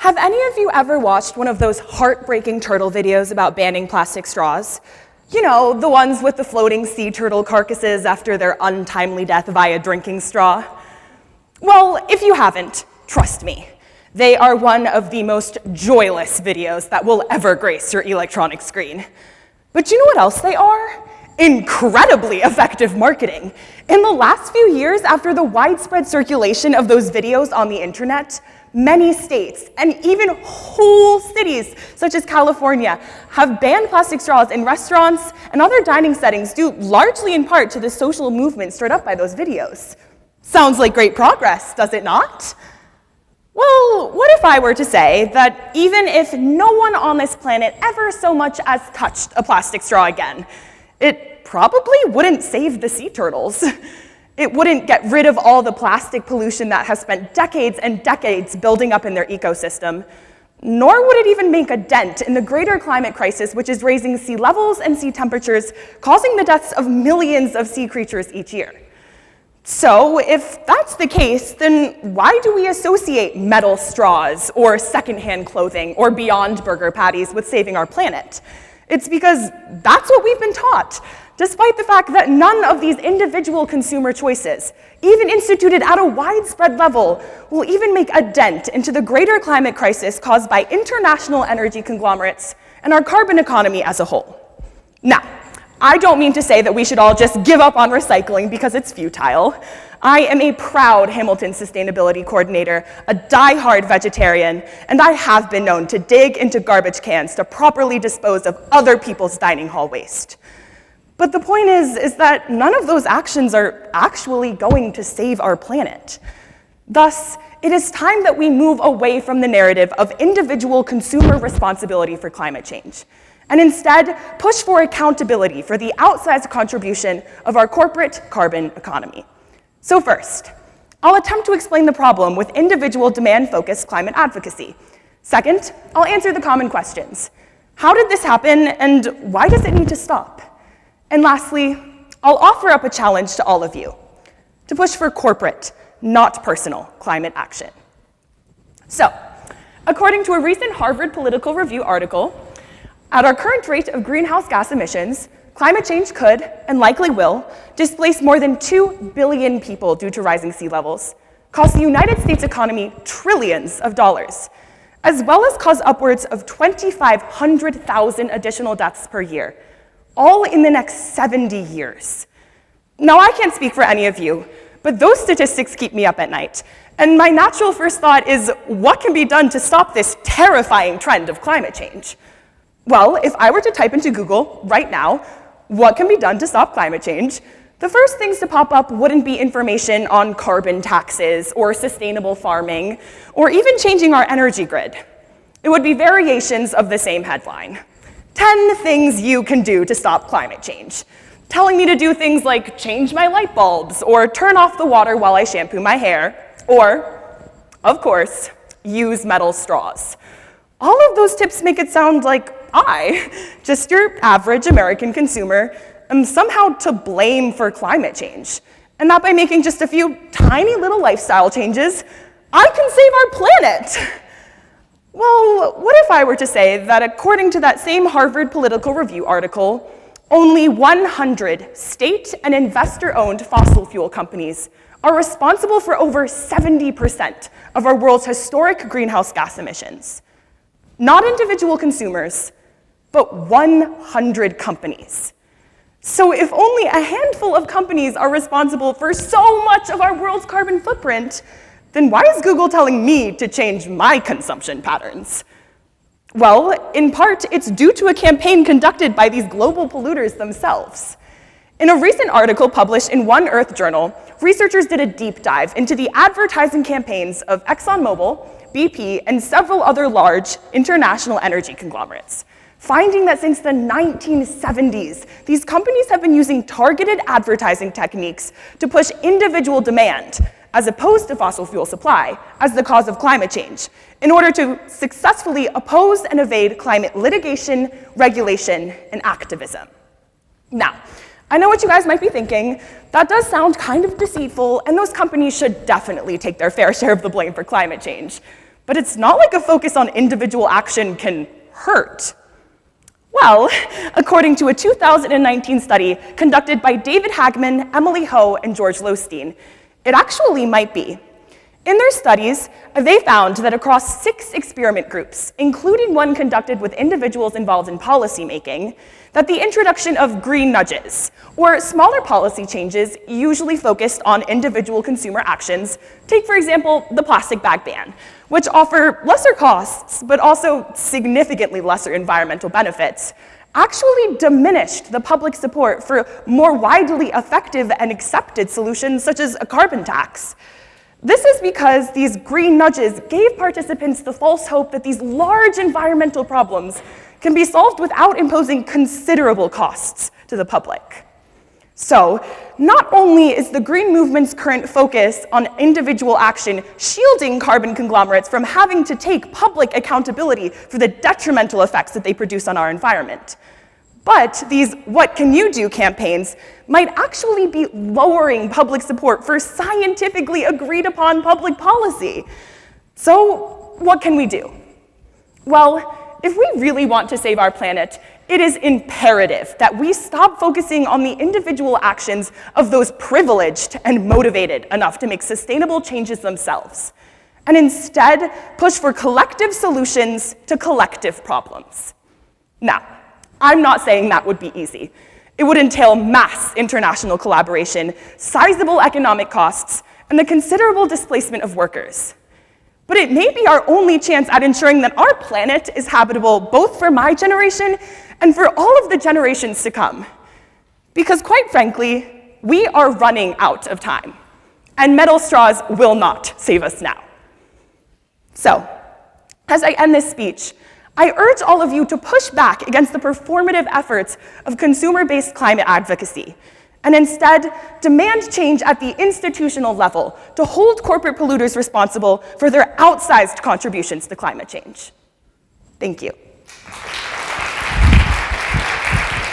Have any of you ever watched one of those heartbreaking turtle videos about banning plastic straws? You know, the ones with the floating sea turtle carcasses after their untimely death via drinking straw? Well, if you haven't, trust me, they are one of the most joyless videos that will ever grace your electronic screen. But you know what else they are? Incredibly effective marketing. In the last few years, after the widespread circulation of those videos on the internet, many states and even whole cities, such as California, have banned plastic straws in restaurants and other dining settings due largely in part to the social movement stirred up by those videos. Sounds like great progress, does it not? Well, what if I were to say that even if no one on this planet ever so much as touched a plastic straw again, it probably wouldn't save the sea turtles. It wouldn't get rid of all the plastic pollution that has spent decades and decades building up in their ecosystem, nor would it even make a dent in the greater climate crisis, which is raising sea levels and sea temperatures, causing the deaths of millions of sea creatures each year. So if that's the case, then why do we associate metal straws or secondhand clothing or Beyond Burger patties with saving our planet? It's because that's what we've been taught, despite the fact that none of these individual consumer choices, even instituted at a widespread level, will even make a dent into the greater climate crisis caused by international energy conglomerates and our carbon economy as a whole. Now, I don't mean to say that we should all just give up on recycling because it's futile. I am a proud Hamilton sustainability coordinator, a die-hard vegetarian, and I have been known to dig into garbage cans to properly dispose of other people's dining hall waste. But the point is that none of those actions are actually going to save our planet. Thus, it is time that we move away from the narrative of individual consumer responsibility for climate change, and instead push for accountability for the outsized contribution of our corporate carbon economy. So first, I'll attempt to explain the problem with individual demand-focused climate advocacy. Second, I'll answer the common questions. How did this happen, and why does it need to stop? And lastly, I'll offer up a challenge to all of you to push for corporate, not personal, climate action. So, according to a recent Harvard Political Review article, at our current rate of greenhouse gas emissions, climate change could, and likely will, displace more than 2 billion people due to rising sea levels, cost the United States economy trillions of dollars, as well as cause upwards of 2,500,000 additional deaths per year, all in the next 70 years. Now, I can't speak for any of you, but those statistics keep me up at night. And my natural first thought is, what can be done to stop this terrifying trend of climate change? Well, if I were to type into Google right now, what can be done to stop climate change, the first things to pop up wouldn't be information on carbon taxes or sustainable farming, or even changing our energy grid. It would be variations of the same headline. 10 things you can do to stop climate change. Telling me to do things like change my light bulbs, or turn off the water while I shampoo my hair, or, of course, use metal straws. All of those tips make it sound like I, just your average American consumer, am somehow to blame for climate change. And that by making just a few tiny little lifestyle changes, I can save our planet. Well, what if I were to say that according to that same Harvard Political Review article, only 100 state and investor-owned fossil fuel companies are responsible for over 70% of our world's historic greenhouse gas emissions? Not individual consumers, but 100 companies. So if only a handful of companies are responsible for so much of our world's carbon footprint, then why is Google telling me to change my consumption patterns? Well, in part, it's due to a campaign conducted by these global polluters themselves. In a recent article published in One Earth Journal, researchers did a deep dive into the advertising campaigns of ExxonMobil, BP, and several other large international energy conglomerates, finding that since the 1970s, these companies have been using targeted advertising techniques to push individual demand, as opposed to fossil fuel supply, as the cause of climate change, in order to successfully oppose and evade climate litigation, regulation, and activism. Now, I know what you guys might be thinking. That does sound kind of deceitful, and those companies should definitely take their fair share of the blame for climate change. But it's not like a focus on individual action can hurt. Well, according to a 2019 study conducted by David Hagman, Emily Ho, and George Lostein, it actually might be. In their studies, they found that across 6 experiment groups, including one conducted with individuals involved in policymaking, that the introduction of green nudges, or smaller policy changes usually focused on individual consumer actions, take, for example, the plastic bag ban, which offer lesser costs, but also significantly lesser environmental benefits, actually diminished the public support for more widely effective and accepted solutions such as a carbon tax. This is because these green nudges gave participants the false hope that these large environmental problems can be solved without imposing considerable costs to the public. So, not only is the green movement's current focus on individual action shielding carbon conglomerates from having to take public accountability for the detrimental effects that they produce on our environment, but these what can you do campaigns might actually be lowering public support for scientifically agreed upon public policy. So what can we do? Well, if we really want to save our planet, it is imperative that we stop focusing on the individual actions of those privileged and motivated enough to make sustainable changes themselves, and instead push for collective solutions to collective problems. Now, I'm not saying that would be easy. It would entail mass international collaboration, sizable economic costs, and the considerable displacement of workers. But it may be our only chance at ensuring that our planet is habitable both for my generation and for all of the generations to come. Because quite frankly, we are running out of time, and metal straws will not save us now. So, as I end this speech, I urge all of you to push back against the performative efforts of consumer-based climate advocacy, and instead demand change at the institutional level to hold corporate polluters responsible for their outsized contributions to climate change. Thank you.